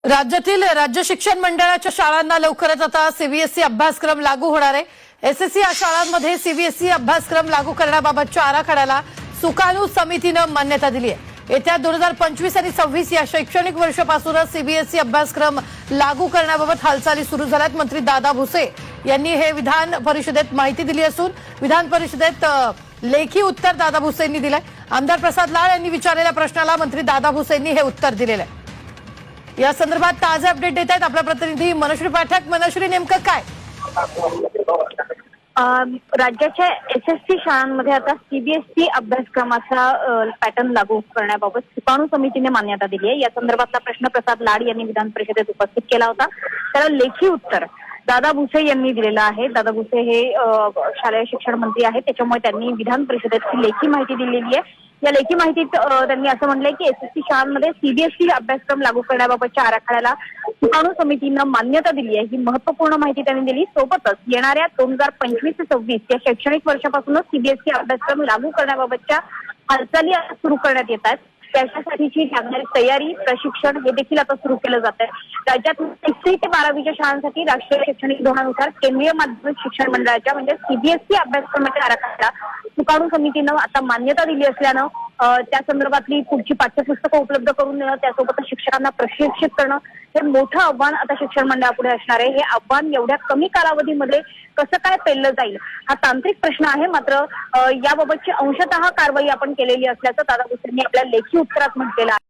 राज्यातील राज्य शिक्षण मंडळाच्या शाळांना लवकरच आता सीबीएसई अभ्यासक्रम लागू होणार आहे। एसएससी या शाळांमध्ये सीबीएसई अभ्यासक्रम लागू करण्याबाबतच्या आराखड्याला सुकाणू समितीनं मान्यता दिली आहे। येत्या 2025 आणि 26 या शैक्षणिक वर्षापासूनच सीबीएसई अभ्यासक्रम लागू करण्याबाबत हालचाली सुरू झाल्यात। मंत्री दादा भुसे यांनी हे विधान परिषदेत माहिती दिली असून विधान परिषदेत लेखी उत्तर दादा भुसे यांनी दिलंय। आमदार प्रसाद लाड यांनी विचारलेल्या प्रश्नाला मंत्री दादा भुसे यांनी हे उत्तर दिलेलं आहे। या संदर्भात ताजे अपडेट देत आहेत आपला प्रतिनिधी मनश्री पाठक। मनश्री, नेमकं काय? राज्याच्या एसएससी शाळांमध्ये आता सीबीएसई अभ्यासक्रमाचा पॅटर्न लागू करण्याबाबत सुकाणू समितीने मान्यता दिली आहे। या संदर्भातला प्रश्न प्रसाद लाड यांनी विधान परिषदेत उपस्थित केला होता। त्याला लेखी उत्तर दादा भुसे यांनी दिलेलं आहे। दादा भुसे हे शालेय शिक्षण मंत्री आहेत, त्याच्यामुळे त्यांनी विधान परिषदेत लेखी माहिती दिलेली आहे। या लेखी माहितीत त्यांनी असं म्हटलंय की एसएससी शाळांमध्ये सीबीएसई अभ्यासक्रम लागू करण्याबाबतच्या आराखड्याला सुकाणू समितीनं मान्यता दिली आहे। ही महत्वपूर्ण माहिती त्यांनी दिली। सोबतच येणाऱ्या 2025 ते 26 या शैक्षणिक वर्षापासूनच सीबीएसई अभ्यासक्रम लागू करण्याबाबतच्या हालचाली सुरू करण्यात येत आहेत। त्याच्यासाठीची लागणारी तयारी, प्रशिक्षण हे देखील आता सुरू केलं जात आहे। राज्यात 1ली ते 12वीच्या शाळांसाठी राष्ट्रीय शैक्षणिक धोरणानुसार केंद्रीय माध्यमिक शिक्षण मंडळाच्या म्हणजे सीबीएसई अभ्यासक्रमाच्या आराखड्याला सुकाणू समितीनं आता मान्यता दिली असल्यानं त्या संदर्भातली पुढची पाठ्यपुस्तकं उपलब्ध करून देणं, त्यासोबतच शिक्षकांना प्रशिक्षित करणं हे मोठं आव्हान आता शिक्षण मंडळापुढे असणार आहे। हे आव्हान एवढ्या कमी कालावधीमध्ये कसं काय पेललं जाईल हा तांत्रिक प्रश्न आहे। मात्र याबाबतची अंशतः कारवाई आपण केलेली असल्याचं दादा भुसे यांनी आपल्या लेखी उत्तरात म्हटलेलं आहे।